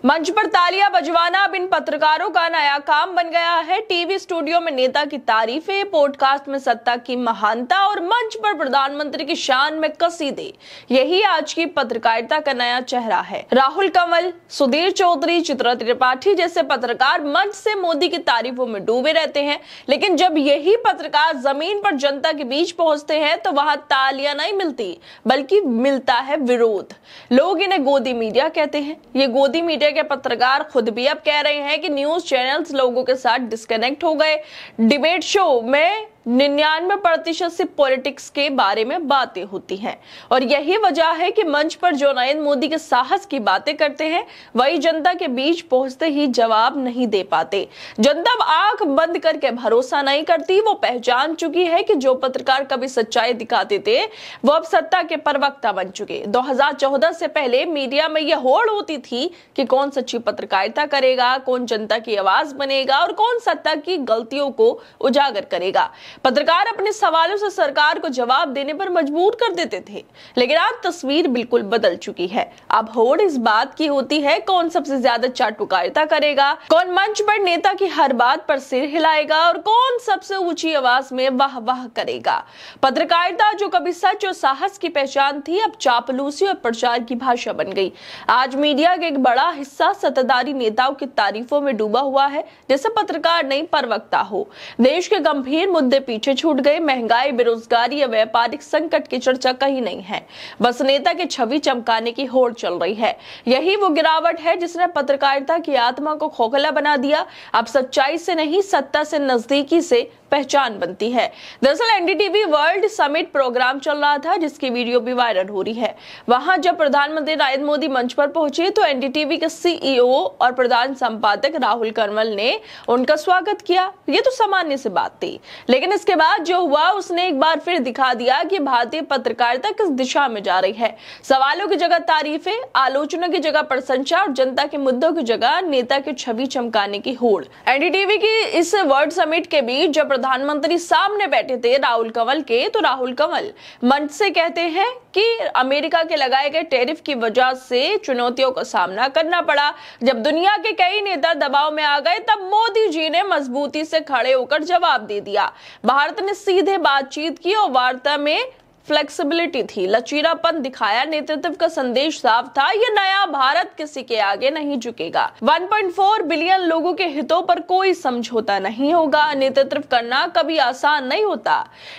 मंच पर तालियां बजवाना अब इन पत्रकारों का नया काम बन गया है। टीवी स्टूडियो में नेता की तारीफें, पॉडकास्ट में सत्ता की महानता और मंच पर प्रधानमंत्री की शान में कसीदे, यही आज की पत्रकारिता का नया चेहरा है। राहुल कंवल, सुधीर चौधरी, चित्रा त्रिपाठी जैसे पत्रकार मंच से मोदी की तारीफों में डूबे रहते हैं, लेकिन जब यही पत्रकार जमीन पर जनता के बीच पहुंचते हैं तो वहां तालियां नहीं मिलती, बल्कि मिलता है विरोध। लोग इन्हें गोदी मीडिया कहते हैं। ये गोदी मीडिया के पत्रकार खुद भी अब कह रहे हैं कि न्यूज चैनल्स लोगों के साथ डिस्कनेक्ट हो गए। डिबेट शो में 99% से पॉलिटिक्स के बारे में बातें होती हैं और यही वजह है कि मंच पर जो नरेंद्र मोदी के साहस की बातें करते हैं वही जनता के बीच पहुंचते ही जवाब नहीं दे पाते। जनता अब आंख बंद करके भरोसा नहीं करती। वो पहचान चुकी है कि जो पत्रकार कभी सच्चाई दिखाते थे वो अब सत्ता के प्रवक्ता बन चुके। 2014 से पहले मीडिया में यह होड़ होती थी कि कौन सच्ची पत्रकारिता करेगा, कौन जनता की आवाज बनेगा और कौन सत्ता की गलतियों को उजागर करेगा। पत्रकार अपने सवालों से सरकार को जवाब देने पर मजबूर कर देते थे, लेकिन आज तस्वीर बिल्कुल बदल चुकी है। अब होड़ इस बात की होती है कौन सबसे ज्यादा चाटुकारिता करेगा, कौन मंच पर नेता की हर बात पर सिर हिलाएगा और कौन सबसे ऊंची आवाज में वाह वाह करेगा। पत्रकारिता जो कभी सच और साहस की पहचान थी, अब चापलूसी और प्रचार की भाषा बन गई। आज मीडिया का एक बड़ा हिस्सा सत्ताधारी नेताओं की तारीफों में डूबा हुआ है, जैसे पत्रकार नहीं प्रवक्ता हो। देश के गंभीर मुद्दे पीछे छूट गए। महंगाई, बेरोजगारी या व्यापारिक संकट की चर्चा कहीं नहीं है, बस नेता की छवि चमकाने की होड़ चल रही है। यही वो गिरावट है जिसने पत्रकारिता की आत्मा को खोखला बना दिया। अब सच्चाई से नहीं, सत्ता से नजदीकी से पहचान बनती है। दरअसल एनडीटीवी वर्ल्ड समिट प्रोग्राम चल रहा था, जिसकी वीडियो भी वायरल हो रही है। वहां जब प्रधानमंत्री नरेंद्र मोदी मंच पर पहुंचे तो एनडीटीवी के सीईओ और प्रधान संपादक राहुल कंवल ने उनका स्वागत किया। ये तो सामान्य सी बात थी, लेकिन इसके बाद जो हुआ उसने एक बार फिर दिखा दिया कि भारतीय पत्रकारिता किस दिशा में जा रही है। सवालों की जगह तारीफें, आलोचना की जगह प्रशंसा और जनता के मुद्दों की जगह नेता की छवि चमकाने की होड़। एनडीटीवी की इस वर्ल्ड समिट के बीच जब प्रधानमंत्री सामने बैठे थे राहुल कंवल के, तो राहुल कंवल मंच से कहते हैं कि अमेरिका के लगाए गए टैरिफ की वजह से चुनौतियों का सामना करना पड़ा। जब दुनिया के कई नेता दबाव में आ गए तब मोदी जी ने मजबूती से खड़े होकर जवाब दे दिया। भारत ने सीधे बातचीत की और वार्ता में फ्लेक्सिबिलिटी थी, लचीलापन दिखाया, नेतृत्व का संदेश साफ था, ये नया भारत किसी के आगे नहीं झुकेगा। 1.4 बिलियन लोगों के हितों पर कोई समझौता नहीं होगा। नेतृत्व करना कभी आसान नहीं होता,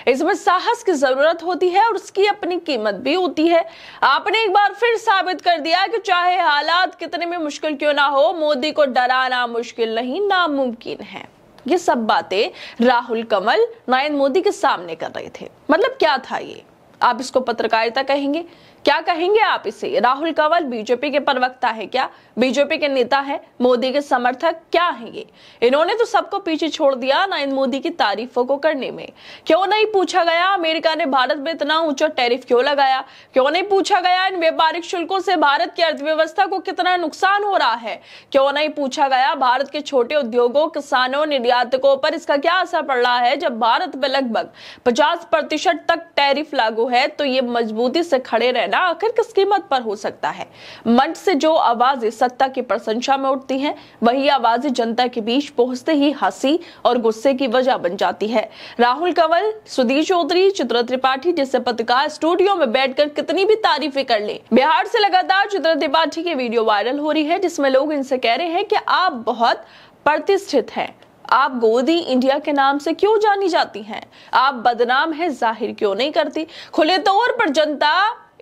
इसमें साहस की जरूरत होती है और उसकी अपनी कीमत भी होती है। आपने एक बार फिर साबित कर दिया कि चाहे हालात कितने भी मुश्किल क्यों ना हो, मोदी को डराना मुश्किल नहीं, नामुमकिन है। ये सब बातें राहुल कंवल नरेंद्र मोदी के सामने कर रहे थे। मतलब क्या था ये? आप इसको पत्रकारिता कहेंगे? क्या कहेंगे आप इसे? राहुल कंवल बीजेपी के प्रवक्ता है क्या? बीजेपी के नेता है? मोदी के समर्थक क्या हैं ये? इन्होंने तो सबको पीछे छोड़ दिया नरेंद्र मोदी की तारीफों को करने में। क्यों नहीं पूछा गया अमेरिका ने भारत में इतना ऊंचा टैरिफ क्यों लगाया? क्यों नहीं पूछा गया इन व्यापारिक शुल्कों से भारत की अर्थव्यवस्था को कितना नुकसान हो रहा है? क्यों नहीं पूछा गया भारत के छोटे उद्योगों, किसानों, निर्यातकों पर इसका क्या असर पड़ रहा है? जब भारत में लगभग 50% तक टैरिफ लागू है तो ये मजबूती से खड़े रहना आखिर किस कीमत पर हो सकता है? मंच से जो आवाजें सत्ता की प्रशंसा में उठती हैं, वही आवाजें जनता के बीच पहुंचते ही हंसी और गुस्से की वजह बन जाती है। राहुल कंवल, सुधीर चौधरी, चित्रा त्रिपाठी जैसे पत्रकार स्टूडियो में बैठकर कितनी भी तारीफें कर ले। बिहार से लगातार चित्रा त्रिपाठी की वीडियो वायरल हो रही है, जिसमें लोग इनसे कह रहे हैं कि आप बहुत प्रतिष्ठित हैं, आप गोदी इंडिया के नाम से क्यों जानी जाती हैं? आप बदनाम है जाहिर क्यों नहीं करती? खुले तौर पर जनता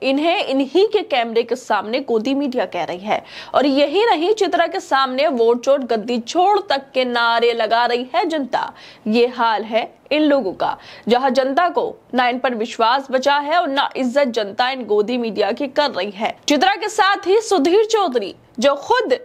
इन्हें इन्हीं के कैमरे के सामने गोदी मीडिया कह रही है। और यही नहीं, चित्रा के सामने वोट छोड़ गद्दी छोड़ तक के नारे लगा रही है जनता। ये हाल है इन लोगों का, जहां जनता को ना इन पर विश्वास बचा है और ना इज्जत जनता इन गोदी मीडिया की कर रही है। चित्रा के साथ ही सुधीर चौधरी, जो खुद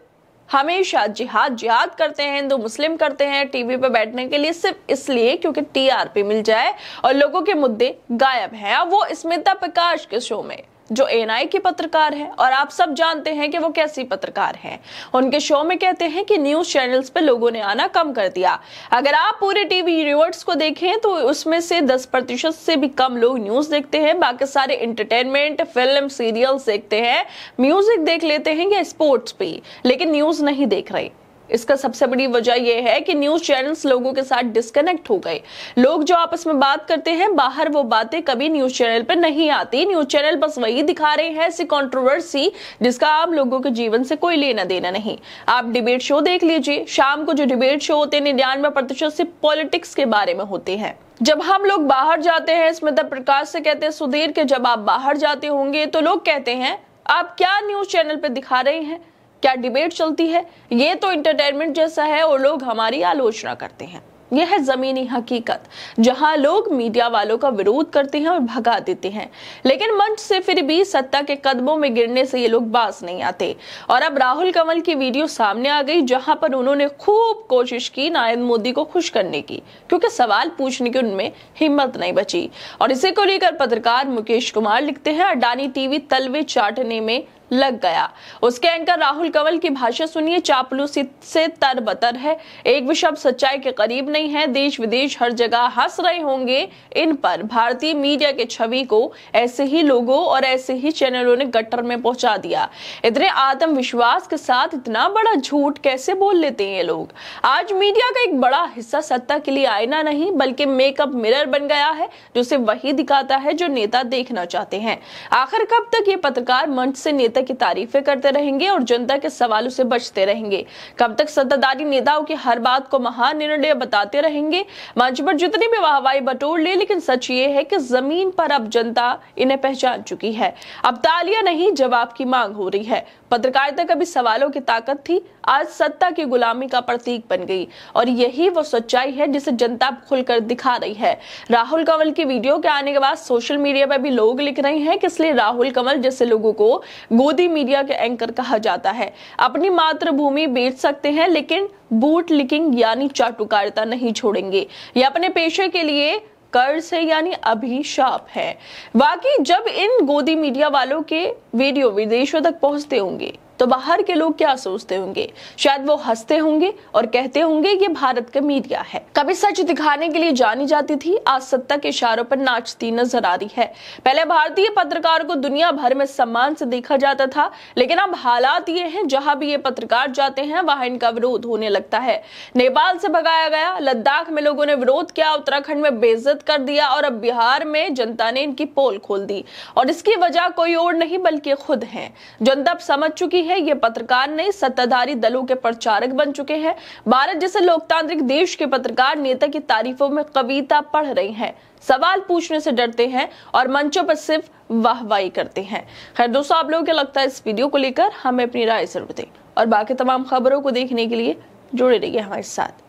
हमेशा जिहाद करते हैं, हिंदू मुस्लिम करते हैं, टीवी पे बैठने के लिए सिर्फ इसलिए क्योंकि टीआरपी मिल जाए और लोगों के मुद्दे गायब हैं। अब वो स्मिता प्रकाश के शो में जो एएनआई के पत्रकार हैं, और आप सब जानते हैं कि वो कैसी पत्रकार हैं। उनके शो में कहते हैं कि न्यूज चैनल्स पे लोगों ने आना कम कर दिया। अगर आप पूरे टीवी यूनिवर्स को देखें तो उसमें से 10% से भी कम लोग न्यूज देखते हैं। बाकी सारे एंटरटेनमेंट, फिल्म, सीरियल्स देखते हैं, म्यूजिक देख लेते हैं या स्पोर्ट्स पे, लेकिन न्यूज नहीं देख रहे। इसका सबसे बड़ी वजह यह है कि न्यूज चैनल्स लोगों के साथ डिस्कनेक्ट हो गए। लोग जो आपस में बात करते हैं बाहर, वो बातें कभी न्यूज चैनल पर नहीं आती। न्यूज चैनल बस वही दिखा रहे हैं, ऐसी कंट्रोवर्सी जिसका आम लोगों के जीवन से कोई लेना देना नहीं। आप डिबेट शो देख लीजिए, शाम को जो डिबेट शो होते हैं 99% से पॉलिटिक्स के बारे में होते हैं। जब हम लोग बाहर जाते हैं, स्मिता प्रकाश से कहते हैं सुधीर के जब आप बाहर जाते होंगे तो लोग कहते हैं आप क्या न्यूज चैनल पे दिखा रहे हैं, क्या डिबेट चलती है, ये तो एंटरटेनमेंट जैसा है, और लोग हमारी आलोचना करते हैं। यह है जमीनी हकीकत, जहां लोग मीडिया वालों का विरोध करते हैं और भगा देते हैं, लेकिन मंच से फिर भी सत्ता के कदमों में गिरने से ये लोग बाज नहीं आते। और अब राहुल कंवल की वीडियो सामने आ गई, जहां पर उन्होंने खूब कोशिश की नरेंद्र मोदी को खुश करने की, क्योंकि सवाल पूछने की उनमें हिम्मत नहीं बची। और इसी को लेकर पत्रकार मुकेश कुमार लिखते हैं, अडानी टीवी तलवे चाटने में लग गया। उसके एंकर राहुल कंवल की भाषा सुनिए, चापलूसी से तरबतर है, एक भी शब्द सच्चाई के करीब नहीं है, देश विदेश हर जगह हंस रहे होंगे इन पर। भारतीय मीडिया के छवि को ऐसे ही लोगों और ऐसे ही चैनलों ने गट्टर में पहुंचा दिया। इतने आत्मविश्वास के साथ इतना बड़ा झूठ कैसे बोल लेते हैं ये लोग। आज मीडिया का एक बड़ा हिस्सा सत्ता के लिए आईना नहीं बल्कि मेकअप मिरर बन गया है, जो सिर्फ वही दिखाता है जो नेता देखना चाहते हैं। आखिर कब तक ये पत्रकार मंच से नेता की तारीफें करते रहेंगे और जनता के सवालों से बचते रहेंगे? कब तक सत्ताधारी नेताओं की हर बात को महान निर्णय बताते रहेंगे? मंच पर जितनी भी वाहवाही बटोर ले, लेकिन सच ये है कि जमीन पर अब जनता इन्हें पहचान चुकी है। अब तालियां नहीं, जवाब की मांग हो रही है। पत्रकारिता कभी सवालों की ताकत थी, आज सत्ता की गुलामी का प्रतीक बन गई, और यही वो सच्चाई है जिसे जनता खुलकर दिखा रही है। राहुल कंवल की वीडियो के आने के बाद सोशल मीडिया पर भी लोग लिख रहे हैं कि इसलिए राहुल कंवल जैसे लोगों को गोदी मीडिया के एंकर कहा जाता है। अपनी मातृभूमि बेच सकते हैं, लेकिन बूट लिकिंग यानी चाटुकारिता नहीं छोड़ेंगे। ये अपने पेशे के लिए कर्ज है, यानी अभिशाप है। बाकी जब इन गोदी मीडिया वालों के वीडियो विदेशों तक पहुंचते होंगे तो बाहर के लोग क्या सोचते होंगे? शायद वो हंसते होंगे और कहते होंगे ये भारत का मीडिया है। कभी सच दिखाने के लिए जानी जाती थी, आज सत्ता के इशारों पर नाचती नजर आ रही है। पहले भारतीय पत्रकार को दुनिया भर में सम्मान से देखा जाता था, लेकिन अब हालात ये हैं जहां भी ये पत्रकार जाते हैं वहां इनका विरोध होने लगता है। नेपाल से भगाया गया, लद्दाख में लोगों ने विरोध किया, उत्तराखंड में बेइज्जत कर दिया, और अब बिहार में जनता ने इनकी पोल खोल दी। और इसकी वजह कोई और नहीं बल्कि खुद है। जनता अब समझ चुकी है ये पत्रकार नहीं, सत्ताधारी दलों के प्रचारक बन चुके हैं। भारत जैसे लोकतांत्रिक देश के पत्रकार नेता की तारीफों में कविता पढ़ रहे हैं, सवाल पूछने से डरते हैं और मंचों पर सिर्फ वाहवाही करते हैं। खैर दोस्तों, आप लोगों को लगता है इस वीडियो को लेकर? हमें अपनी राय जरूर दें, और बाकी तमाम खबरों को देखने के लिए जुड़े रहिए हमारे साथ।